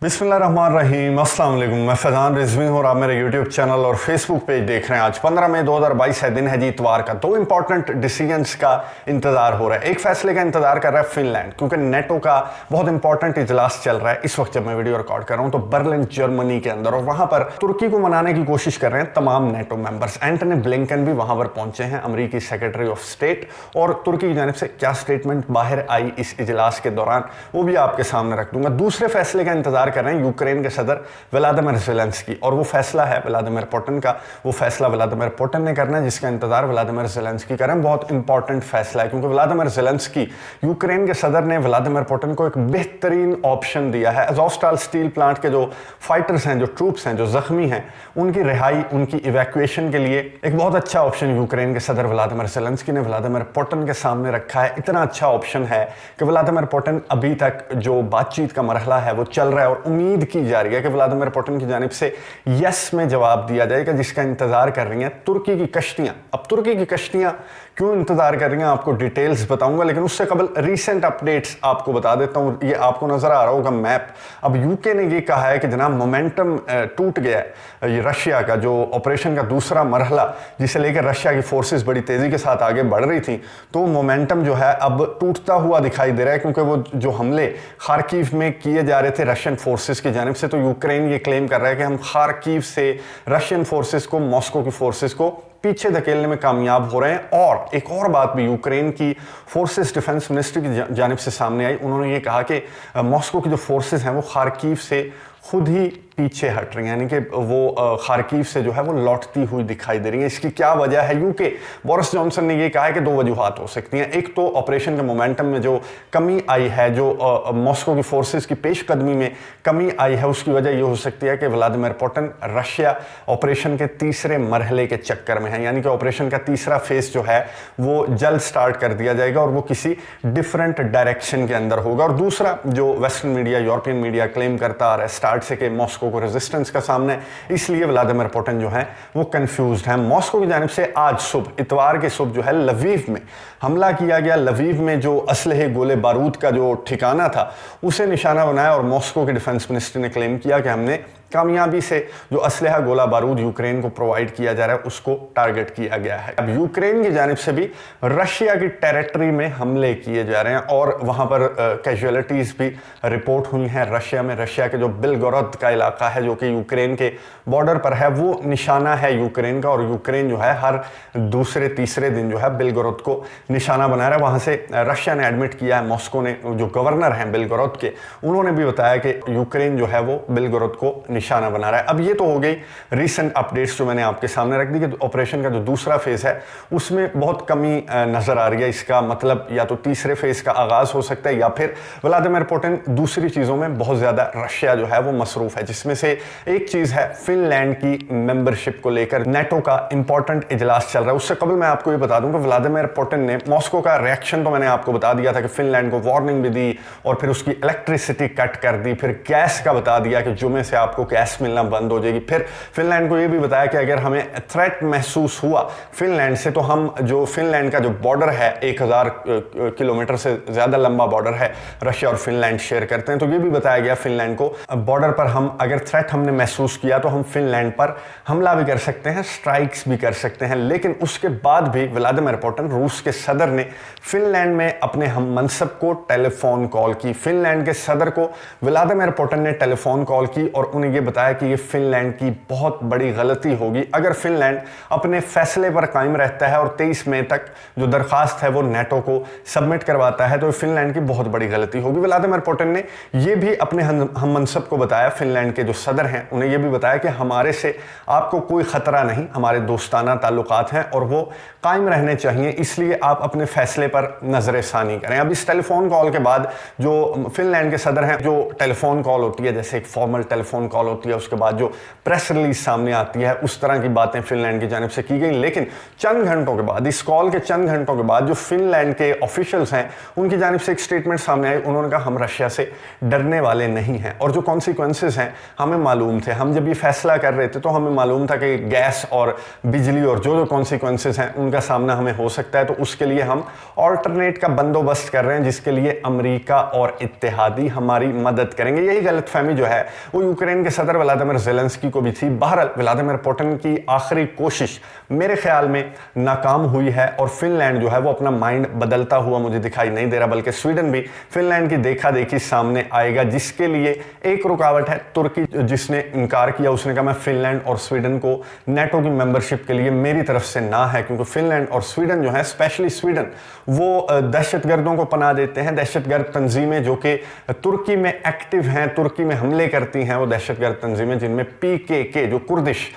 बिस्मिल्लाहिर्रहमानिर्रहीम, अस्सलाम वालेकुम। मैं फैज़ान रिजवी हूँ और आप मेरे यूट्यूब चैनल और फेसबुक पेज देख रहे हैं। आज 15 मई 2022 है, दिन है जी इतवार का। दो इंपॉर्टेंट डिसीजंस का इंतजार हो रहा है। एक फैसले का इंतजार कर रहा है फिनलैंड, क्योंकि नेटो का बहुत इंपॉर्टेंट इजलास चल रहा है इस वक्त जब मैं वीडियो रिकॉर्ड कर रहा हूँ, तो बर्लिन जर्मनी के अंदर, और वहां पर तुर्की को मनाने की कोशिश कर रहे हैं तमाम नेटो मेंबर्स। एंटनी ब्लिंकन भी वहां पर पहुंचे हैं, अमरीकी सेक्रेटरी ऑफ स्टेट, और तुर्की की जानिब से क्या स्टेटमेंट बाहर आई इस इजलास के दौरान वो भी आपके सामने रख दूंगा। दूसरे फैसले का इंतजार कर रहे हैं यूक्रेन के सदर व्लादिमीर ज़ेलेंस्की, और वो फैसला है व्लादिमीर पुतिन का। वो फैसला व्लादिमीर पुतिन ने करना है, जिसका इंतजार व्लादिमीर ज़ेलेंस्की कर रहे हैं। बहुत इंपॉर्टेंट फैसला है, क्योंकि व्लादिमीर ज़ेलेंस्की, यूक्रेन के सदर ने व्लादिमीर पुतिन को एक बेहतरीन ऑप्शन दिया है। अज़ोवस्टाल स्टील प्लांट के जो फाइटर्स हैं, जो ट्रूप्स हैं, जो जख्मी हैं, उनकी रिहाई, उनकी इवैक्यूएशन के लिए एक बहुत अच्छा ऑप्शन यूक्रेन के सदर व्लादिमीर ज़ेलेंस्की ने व्लादिमीर पुतिन के सामने रखा है। इतना अच्छा ऑप्शन है कि व्लादिमीर पुतिन, अभी तक जो बातचीत का मरहला है वो चल रहा है, और उम्मीद की जा रही है कि व्लादिमीर पुतिन की जानिब से यस में जवाब दिया जाएगा, जिसका इंतजार कर रही हैं तुर्की की कश्तियां। अब तुर्की की कश्तियां क्यों इंतजार कर रही हैं, आपको डिटेल्स बताऊंगा, लेकिन उससे कबल रीसेंट अपडेट्स आपको बता देता हूं। ये आपको नजर आ रहा होगा मैप। अब यूके ने ये कहा है कि जनाब मोमेंटम टूट गया है। ये रशिया का जो ऑपरेशन का दूसरा मरहला, जिसे लेकर रशिया की फोर्सेस बड़ी तेजी के साथ आगे बढ़ रही थी, तो मोमेंटम जो है अब टूटता हुआ दिखाई दे रहा है, क्योंकि वो जो हमले खार्किव में किए जा रहे थे रशियन फोर्सेस की जानिब से, तो यूक्रेन ये क्लेम कर रहा है कि हम खार्किव से रशियन फोर्सेस को, मॉस्को की फोर्सेस को पीछे धकेलने में कामयाब हो रहे हैं। और एक और बात भी यूक्रेन की फोर्सेस डिफेंस मिनिस्ट्री की जानिब से सामने आई। उन्होंने ये कहा कि मॉस्को की जो फोर्सेस हैं वो खार्किव से खुद ही पीछे हट रही हैं, यानी कि वो खार्किव से जो है वो लौटती हुई दिखाई दे रही है। इसकी क्या वजह है? यूके बोरिस जॉनसन ने ये कहा है कि दो वजूहात हो सकती हैं। एक तो ऑपरेशन के मोमेंटम में जो कमी आई है, जो मॉस्को की फोर्सेस की पेशकदमी में कमी आई है, उसकी वजह ये हो सकती है कि व्लादिमीर पुतिन रशिया ऑपरेशन के तीसरे मरहले के चक्कर में है, यानी कि ऑपरेशन का तीसरा फेज जो है वो जल्द स्टार्ट कर दिया जाएगा और वो किसी डिफरेंट डायरेक्शन के अंदर होगा। और दूसरा, जो western media, European media claim करता आ रहा है स्टार्ट से कि मॉस्को को रेजिस्टेंस का सामना है, इसलिए व्लादिमीर पुतिन जो है वो कंफ्यूज्ड है। मॉस्को की जानिब से आज सुबह, इतवार की सुबह जो है, लवीव में हमला किया गया। लवीव में जो असलहे, गोले बारूद का जो ठिकाना था, उसे निशाना बनाया, और मॉस्को के डिफेंस मिनिस्ट्री ने क्लेम किया कि हमने कामयाबी से जो असलहा, गोला बारूद यूक्रेन को प्रोवाइड किया जा रहा है, उसको टारगेट किया गया है। अब यूक्रेन की जानिब से भी रशिया की टेरिटरी में हमले किए जा रहे हैं, और वहां पर कैजुअलिटीज भी रिपोर्ट हुई हैं रशिया में। रशिया के जो बिलगोरोद का इलाका है, जो कि यूक्रेन के बॉर्डर पर है, वो निशाना है यूक्रेन का, और यूक्रेन जो है हर दूसरे तीसरे दिन जो है बिलगोरोद को निशाना बना रहा है। वहां से रशिया ने एडमिट किया है, मॉस्को ने, जो गवर्नर हैं बिलगोरोद के, उन्होंने भी बताया कि यूक्रेन जो है वो बिलगोरोद को निशाना बना रहा है। अब ये तो हो गई रीसेंट अपडेट्स जो मैंने आपके सामने रख दी कि ऑपरेशन का जो दूसरा फेज है उसमें बहुत कमी नजर आ रही है। इसका मतलब या तो तीसरे फेज का आगाज हो सकता है, या फिर व्लादिमीर पुतिन दूसरी चीजों में बहुत ज्यादा रशिया जो है वो मसरूफ है, जिसमें से एक चीज है फिनलैंड की मेंबरशिप को लेकर नेटो का इंपॉर्टेंट इजलास चल रहा है। उससे कबल मैं आपको ये बता दूं कि व्लादिमीर पुतिन ने मॉस्को का रिएक्शन तो मैंने आपको बता दिया था कि फिनलैंड को वार्निंग भी दी, और फिर उसकी इलेक्ट्रिसिटी कट कर दी, फिर गैस का बता दिया कि जुमे से आपको गैस मिलना बंद हो जाएगी। फिर फिनलैंड को यह भी बताया कि अगर हमें थ्रेट महसूस हुआ फिनलैंड से, तो हम, जो फिनलैंड का जो बॉर्डर है, 1000 किलोमीटर से ज्यादा लंबा बॉर्डर है, रशिया और फिनलैंड शेयर करते हैं, तो यह भी बताया गया फिनलैंड को, बॉर्डर पर हम अगर थ्रेट हमने महसूस किया तो हम फिनलैंड पर हमला भी कर सकते हैं, स्ट्राइक्स भी कर सकते हैं। लेकिन उसके बाद भी व्लादिमीर पुतिन, रूस के सदर ने फिनलैंड में अपने हम मनसब को टेलीफोन कॉल की। फिनलैंड के सदर को व्लादिमीर पुतिन ने टेलीफोन कॉल की और उन्हें यह बताया कि ये फिनलैंड की बहुत बड़ी गलती होगी अगर फिनलैंड अपने फैसले पर कायम रहता है और 23 मई तक जो दरखास्त है वो नेटो को सबमिट करवाता है, तो फिनलैंड की बहुत बड़ी गलती होगी। व्लादिमीर पुतिन ने यह भी अपने हम मनसब को बताया, फिनलैंड के जो सदर हैं उन्हें यह भी बताया कि हमारे से आपको कोई खतरा नहीं, हमारे दोस्ताना ताल्लुकात हैं और वो कायम रहने चाहिए, इसलिए आप अपने फैसले पर नजर सानी करें। अब इस टेलीफोन कॉल के बाद जो फिनलैंड के सदर हैं, जो टेलीफोन कॉल होती है, जैसे एक फॉर्मल टेलीफोन कॉल होती है, उसके बाद जो प्रेस रिलीज सामने आती है, उस तरह की बातें फिनलैंड की जानिब से की गई। लेकिन चंद घंटों के बाद, इस कॉल के चंद घंटों के बाद, जो फिनलैंड के ऑफिशियल्स हैं उनकी जानिब से एक स्टेटमेंट सामने आई। उन्होंने कहा हम रशिया से डरने वाले नहीं हैं, और जो कौन सी कॉन्सिक्वेंसेस हैं हमें मालूम थे। हम जब ये फैसला कर रहे थे तो हमें मालूम था कि गैस और बिजली और जो कॉन्सिक्वेंसेस हैं उनका सामना हमें हो सकता है, तो उसके लिए हम ऑल्टरनेट का बंदोबस्त कर रहे हैं जिसके लिए अमेरिका और इत्तेहादी हमारी मदद करेंगे। यही गलतफहमी जो है वो यूक्रेन के सदर व्लादिमीर ज़ेलेंस्की को भी थी। बहरहाल व्लादिमीर पुतिन की आखिरी कोशिश मेरे ख्याल में नाकाम हुई है और फिनलैंड जो है वो अपना माइंड बदलता हुआ मुझे दिखाई नहीं दे रहा, बल्कि स्वीडन भी फिनलैंड की देखा देखी सामने आएगा, जिसके लिए एक रुकावट है तुर्की, जिसने इनकार किया। उसने कहा मैं फिनलैंड और स्वीडन को नेटो की मेंबरशिप के लिए मेरी तरफ से ना है, क्योंकि फिनलैंड और स्वीडन जो है, स्पेशली स्वीडन, वो दहशतगर्दों को पनाह देते हैं। दहशतगर्द तंजीमें जो कि तुर्की में एक्टिव हैं, तुर्की में हमले करती हैं, वो दहशतगर्द तंजीमें जिनमें PKK जो कुर्दिश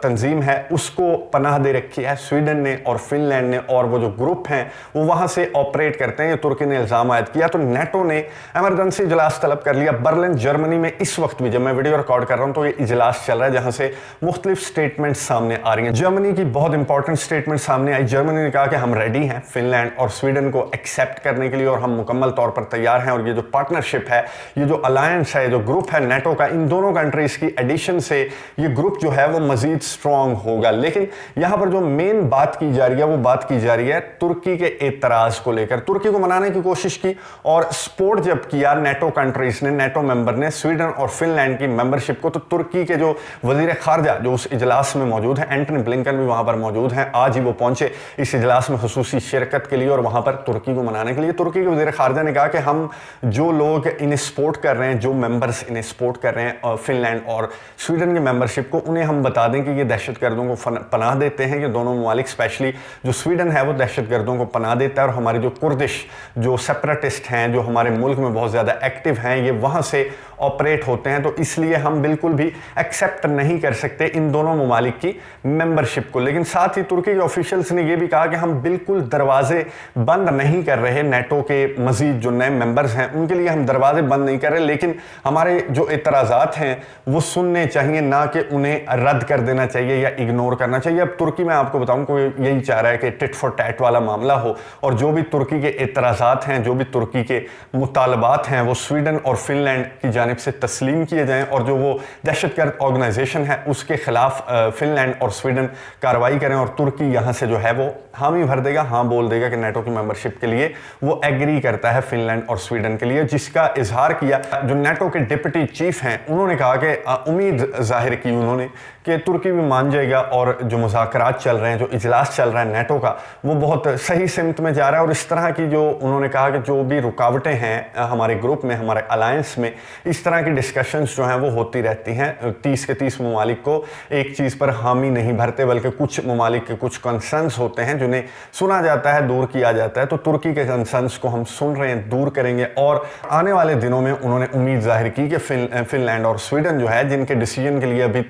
तंजीम है उसको पनाह दे रखी है स्वीडन ने और फिनलैंड ने, और वो जो ग्रुप हैं वो वहां से ऑपरेट करते हैं। ये तुर्की ने इल्जाम आयद किया तो नेटो ने इमरजेंसी इजलास तलब कर लिया। बर्लिन जर्मनी में इस वक्त भी जब मैं वीडियो रिकॉर्ड कर रहा हूं तो ये इजलास चल रहा है जहां से मुख्तलिफ स्टेटमेंट सामने आ रही हैं। जर्मनी की बहुत इंपॉर्टेंट स्टेटमेंट सामने आई। जर्मनी ने कहा कि हम रेडी हैं फिनलैंड और स्वीडन को एक्सेप्ट करने के लिए और हम मुकम्मल तौर पर तैयार हैं, और ये जो पार्टनरशिप है, ये जो अलायंस है, जो ग्रुप है नेटो का, इन दोनों कंट्रीज की एडिशन से ये ग्रुप जो है वो मजीद स्ट्रॉन्ग होगा। लेकिन यहां पर जो मेन बात की जा रही है वो बात की जा रही है तुर्की के एतराज को लेकर। तुर्की को मनाने की कोशिश की और सपोर्ट जब किया नेटो कंट्रीज ने, नेटो मेंबर ने शिर्डन और फिनलैंड की मेंबरशिप को, तो तुर्की के जो वजीर खारजा जो उस इजलास में मौजूद है, एंटनी ब्लिंकन भी वहां पर मौजूद हैं, आज ही वो पहुंचे इस इजलास में खुसूसी शिरकत के लिए और वहां पर तुर्की को मनाने के लिए। तुर्की के वजीर खारजा ने कहा कि हम जो लोग इन्हें सपोर्ट कर रहे हैं, जो मेंबर्स इन्हें सपोर्ट कर रहे हैं फिनलैंड और स्वीडन की मेंबरशिप को, उन्हें हम बता दें कि ये दहशतगर्दों को पनाह देते हैं। कि दोनों ममालिक, स्पेशली जो स्वीडन है वो दहशतगर्दों को पनाह देता है, और हमारे जो कुर्दिश जो सेपरेटिस्ट हैं जो हमारे मुल्क में बहुत ज़्यादा एक्टिव हैं, ये वहाँ से ऑपरेट होते हैं, तो इसलिए हम बिल्कुल भी एक्सेप्ट नहीं कर सकते इन दोनों ममालिक की मेंबरशिप को। लेकिन साथ ही तुर्की के ऑफिशियल्स ने यह भी कहा कि हम बिल्कुल दरवाजे बंद नहीं कर रहे नेटो के मजीद जो नए मेंबर्स हैं उनके लिए हम दरवाजे बंद नहीं कर रहे, लेकिन हमारे जो एतराज़ात हैं वो सुनने चाहिए, ना कि उन्हें रद्द कर देना चाहिए या इग्नोर करना चाहिए। अब तुर्की में आपको बताऊं कोई यही चाह रहा है कि टिट फॉर टैट वाला मामला हो और जो भी तुर्की के एतराज़ात हैं, जो भी तुर्की के मुतालबात हैं वो स्वीडन और फिनलैंड की जानिब से तस्लीम किए जाएं, और जो वो दहशतगर्द ऑर्गेनाइजेशन है उसके खिलाफ फिनलैंड और स्वीडन कार्रवाई करें, और तुर्की यहाँ से जो है वो हामी भर देगा, हाँ बोल देगा कि नेटो की मेंबरशिप के लिए वो एग्री करता है फिनलैंड और स्वीडन के लिए, जिसका इजहार किया जो नेटो के डिप्टी चीफ हैं। उन्होंने कहा कि उम्मीद जाहिर की उन्होंने कि तुर्की भी मान जाएगा और जो मुज़ाकरात चल रहे हैं, जो इजलास चल रहा है नेटो का, वो बहुत सही सिमत में जा रहा है। और इस तरह की जो उन्होंने कहा कि जो भी रुकावटें हैं हमारे ग्रुप में, हमारे अलायंस में, इस तरह की डिस्कशंस जो हैं वो होती रहती हैं। 30 के 30 ममालिक को एक चीज़ पर हामी नहीं भरते, बल्कि कुछ ममालिक के कुछ कंसर्न्स होते हैं जिन्हें सुना जाता है, दूर किया जाता है। तो तुर्की के कंसर्न्स को हम सुन रहे हैं, दूर करेंगे, और आने वाले दिनों में उन्होंने उम्मीद जाहिर की कि फिनलैंड और स्वीडन जो है, जिनके डिसीजन के लिए अभी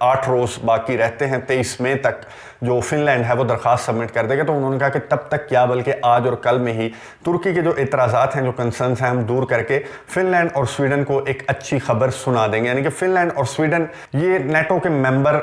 8 रोज़ बाकी रहते हैं, 23 मई तक जो फिनलैंड है वो दरखास्त सबमिट कर देगा, तो उन्होंने कहा कि तब तक क्या, बल्कि आज और कल में ही तुर्की के जो एतराज़ात हैं, जो कंसर्न्स हैं, हम दूर करके फिनलैंड और स्वीडन को एक अच्छी खबर सुना देंगे। यानी कि फिनलैंड और स्वीडन ये नेटो के मेंबर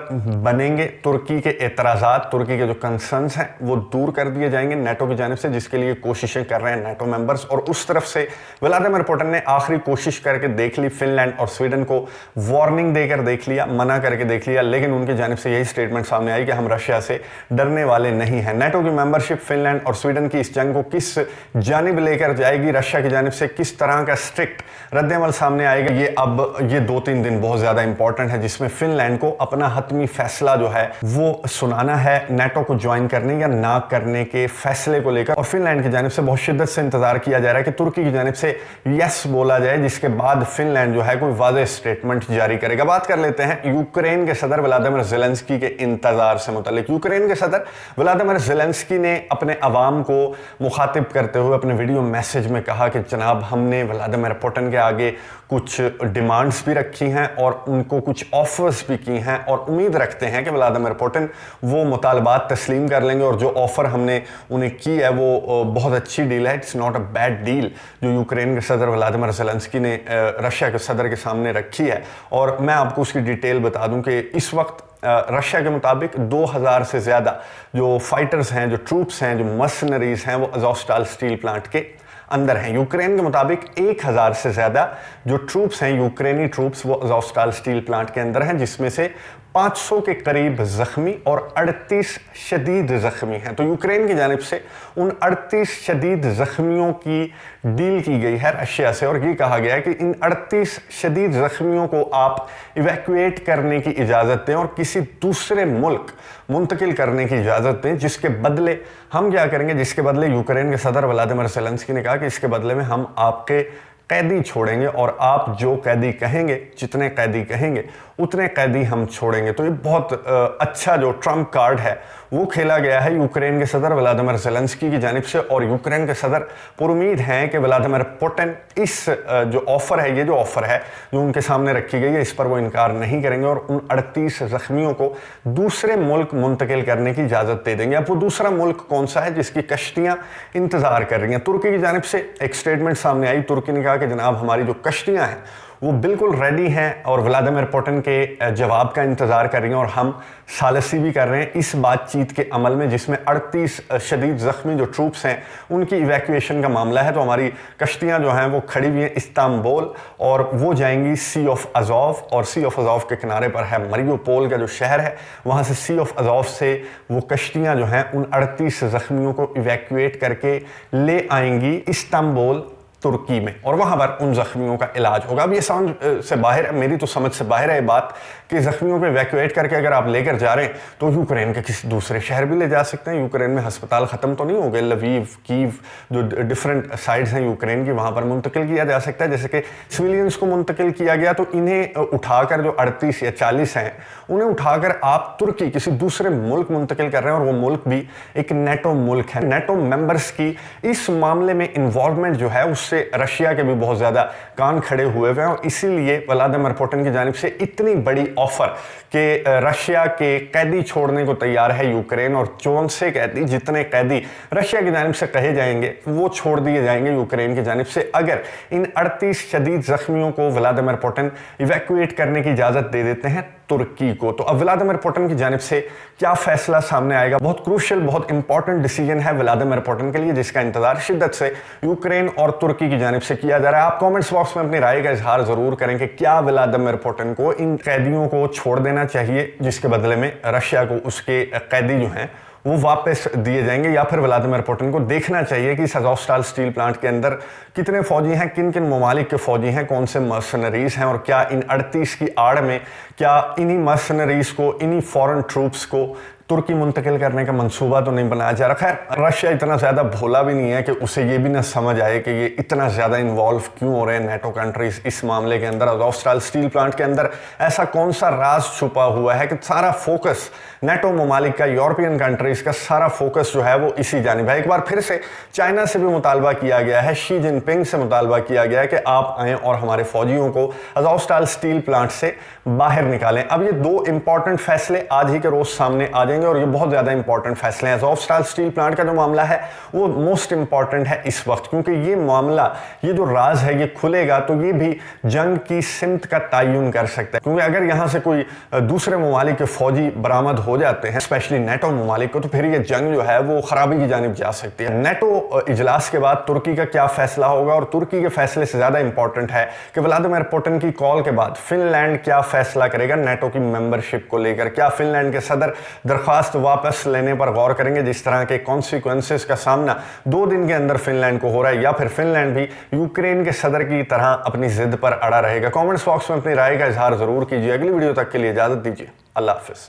बनेंगे। तुर्की के एतराज़ात, तुर्की के जो कंसर्न्स हैं वो दूर कर दिए जाएंगे नेटो की जानिब से, जिसके लिए कोशिशें कर रहे हैं नेटो मेंबर्स। और उस तरफ से व्लादिमीर पुतिन ने आखिरी कोशिश करके देख ली, फिनलैंड और स्वीडन को वार्निंग देकर देख लिया, मना करके देख लिया, लेकिन उनकी जानिब से यही स्टेटमेंट सामने आई कि हम रशिया से डरने वाले नहीं हैं। नेटो की मेंबरशिप फिनलैंड और स्वीडन की इस जंग को किस जानिब लेकर जाएगी, रशिया की जानिब से किस तरह का स्ट्रिक्ट रद्द-ए-अमल सामने आएगा, ये 2-3 दिन बहुत ज़्यादा इंपॉर्टेंट है, जिसमें फिनलैंड को अपना हतमी फैसला जो है वो सुनाना है नेटो को ज्वाइन करने या ना करने के फैसले को लेकर। और फिनलैंड की जानिब से बहुत शिद्दत से इंतजार किया जा रहा है कि तुर्की की जानिब से यस बोला जाए, जिसके बाद फिनलैंड जो है कोई वाज़ेह स्टेटमेंट जारी करेगा। बात कर लेते हैं यूक्रेन के सदर व्लादिमीर ज़ेलेंस्की के इंतजार से मुतालिक। यूक्रेन के सदर व्लादिमीर ज़ेलेंस्की ने अपने अवाम को मुखातिब करते हुए अपने वीडियो मैसेज में कहा कि जनाब, हमने व्लादिमीर पुतिन के आगे कुछ डिमांड्स भी रखी हैं और उनको कुछ ऑफर्स भी की हैं, और उम्मीद रखते हैं कि व्लादिमीर पुतिन वो मुतालबात तस्लीम कर लेंगे, और जो ऑफ़र हमने उन्हें की है वो बहुत अच्छी डील है, it's not a bad deal, जो यूक्रेन के सदर व्लादिमीर ज़ेलेंस्की ने रशिया के सदर के सामने रखी है। और मैं आपको उसकी डिटेल बता दूं कि इस वक्त रशिया के मुताबिक 2000 से ज़्यादा जो फाइटर्स हैं, जो ट्रूप्स हैं, जो मर्सनरीज हैं, वो अज़ोस्टाल स्टील प्लांट के अंदर हैं। यूक्रेन के मुताबिक 1000 से ज़्यादा जो ट्रूप्स हैं, यूक्रेनी ट्रूप्स, वो अज़ोवस्टाल स्टील प्लांट के अंदर हैं, जिसमें से 500 के करीब ज़ख्मी और 38 शदीद ज़ख्मी हैं। तो यूक्रेन की जानिब से उन 38 शदीद ज़ख्मियों की डील की गई है रशिया से, और ये कहा गया है कि इन 38 शदीद ज़ख्मियों को आप इवैक्यूएट करने की इजाज़त दें और किसी दूसरे मुल्क मुंतकिल करने की इजाज़त दें, जिसके बदले हम क्या करेंगे, जिसके बदले यूक्रेन के सदर व्लादिमीर ज़ेलेंस्की ने कहा कि इसके बदले में हम आपके कैदी छोड़ेंगे और आप जो कैदी कहेंगे, जितने कैदी कहेंगे उतने कैदी हम छोड़ेंगे। तो ये बहुत अच्छा जो ट्रम्प कार्ड है वो खेला गया है यूक्रेन के सदर व्लादिमीर ज़ेलेंस्की की जानिब से, और यूक्रेन के सदर पुरुमीद हैं कि व्लादिमीर पुतिन इस जो ऑफ़र है, ये जो ऑफ़र है जो उनके सामने रखी गई है, इस पर वो इनकार नहीं करेंगे और उन 38 ज़ख्मियों को दूसरे मुल्क मुंतकिल करने की इजाज़त दे देंगे। अब वो दूसरा मुल्क कौन सा है जिसकी कश्तियाँ इंतज़ार कर रही हैं? तुर्की की जानिब से एक स्टेटमेंट सामने आई। तुर्की ने कहा कि जनाब हमारी जो कश्तियाँ हैं वो बिल्कुल रेडी हैं और व्लादिमीर पुतिन के जवाब का इंतज़ार कर रही हैं, और हम सालसी भी कर रहे हैं इस बातचीत के अमल में जिसमें 38 शदीद ज़ख्मी जो ट्रूप्स हैं उनकी इवैक्यूएशन का मामला है। तो हमारी कश्तियाँ जो हैं वो खड़ी हुई हैं इस्तांबुल, और वो जाएंगी सी ऑफ अज़ोव, और सी ऑफ अज़ोव के किनारे पर है मरियोपोल का जो शहर है, वहाँ से सी ऑफ अज़ोव से वो कश्तियाँ जो हैं उन 38 ज़ख्मियों को इवैक्यूएट करके ले आएंगी इस्तांबुल तुर्की में, और वहाँ पर उन ज़ख्मियों का इलाज होगा। अब ये समझ से बाहर, मेरी तो समझ से बाहर है ये बात कि ज़ख्मियों को इवैक्यूएट करके अगर आप लेकर जा रहे हैं तो यूक्रेन के किसी दूसरे शहर भी ले जा सकते हैं। यूक्रेन में हस्पताल ख़त्म तो नहीं हो गए, लवीव, कीव, जो डिफरेंट साइड्स हैं यूक्रेन की, वहाँ पर मुंतकिल किया जा सकता है। जैसे कि सिविलियंस को मुंतकिल किया गया, तो इन्हें उठाकर जो 38 या 40 हैं उन्हें उठाकर आप तुर्की किसी दूसरे मुल्क मुंतकिल कर रहे हैं, और वो मुल्क भी एक नेटो मुल्क है। नेटो मेंबर्स की इस मामले में इन्वॉल्वमेंट जो है उससे रशिया के भी बहुत ज़्यादा कान खड़े हुए हैं, और इसीलिए व्लादिमीर पुतिन की जानिब से इतनी बड़ी ऑफर कि रशिया के कैदी छोड़ने को तैयार है यूक्रेन, और 64 कैदी, जितने कैदी रशिया की जानिब से कहे जाएंगे वो छोड़ दिए जाएंगे यूक्रेन की जानिब से, अगर इन 38 शदीद ज़ख्मियों को व्लादिमीर पुतिन इवैक्यूएट करने की इजाज़त दे देते हैं तुर्की को। तो अब व्लादिमीर पुतिन की जानिब से क्या फैसला सामने आएगा? बहुत क्रूशियल, बहुत इंपॉर्टेंट डिसीजन है व्लादिमीर पुतिन के लिए, जिसका इंतजार शिद्दत से यूक्रेन और तुर्की की जानिब से किया जा रहा है। आप कमेंट्स बॉक्स में अपनी राय का इजहार जरूर करें कि क्या व्लादिमीर पुतिन को इन कैदियों को छोड़ देना चाहिए, जिसके बदले में रशिया को उसके कैदी जो हैं वो वापस दिए जाएंगे, या फिर व्लादिमीर पुतिन को देखना चाहिए कि इस अज़ोवस्टाल स्टील प्लांट के अंदर कितने फौजी हैं, किन किन ममालिक के फौजी हैं, कौन से मर्सनरीज हैं, और क्या इन 38 की आड़ में क्या इन्हीं मर्सनरीज को, इन्हीं फॉरेन ट्रूप्स को तुर्की मुंतकिल करने का मंसूबा तो नहीं बनाया जा रहा है। रशिया इतना ज़्यादा भोला भी नहीं है कि उसे ये भी ना समझ आए कि ये इतना ज़्यादा इन्वॉल्व क्यों हो रहे हैं नेटो कंट्रीज इस मामले के अंदर। अज़ोवस्टाल स्टील प्लांट के अंदर ऐसा कौन सा राज छुपा हुआ है कि सारा फोकस नेटो ममालिक का, यूरोपियन कंट्रीज का सारा फोकस जो है वो इसी जानिब है। एक बार फिर से चाइना से भी मुतालबा किया गया है, शी जिनपिंग से मुतालबा किया गया है कि आप आएँ और हमारे फौजियों को अज़ोवस्टाल स्टील प्लांट से बाहर निकालें। अब ये दो इंपॉर्टेंट फैसले आज ही के रोज़ सामने आ जाएंगे, और ये बहुत ज़्यादा इंपॉर्टेंट फैसले हैं। अज़ोवस्टाल स्टील प्लांट का जो मामला है वो मोस्ट इंपॉर्टेंट है इस वक्त, क्योंकि ये मामला, ये जो राज है ये खुलेगा तो ये भी जंग की सिमत का तयन कर सकता है। क्योंकि अगर यहाँ से कोई दूसरे ममालिक के फौजी बरामद हो जाते हैं, स्पेशली नेटो ममालिक को, तो फिर ये जंग जो है वो खराबी की जानिब जा सकती है। नेटो इजलास के बाद तुर्की का क्या फैसला होगा, और तुर्की के फैसले से ज़्यादा इंपॉर्टेंट है कि व्लादिमीर पुतिन की कॉल के बाद फिनलैंड क्या फैसला करेगा नेटो की मेंबरशिप को लेकर। क्या फिनलैंड के सदर दरख्वास्त वापस लेने पर गौर करेंगे, जिस तरह के कॉन्सिक्वेंसेस का सामना 2 दिन के अंदर फिनलैंड को हो रहा है, या फिर फिनलैंड भी यूक्रेन के सदर की तरह अपनी जिद पर अड़ा रहेगा? कमेंट्स बॉक्स में अपनी राय का इजहार जरूर कीजिए। अगली वीडियो तक के लिए इजाजत दीजिए। अल्लाह हाफिज।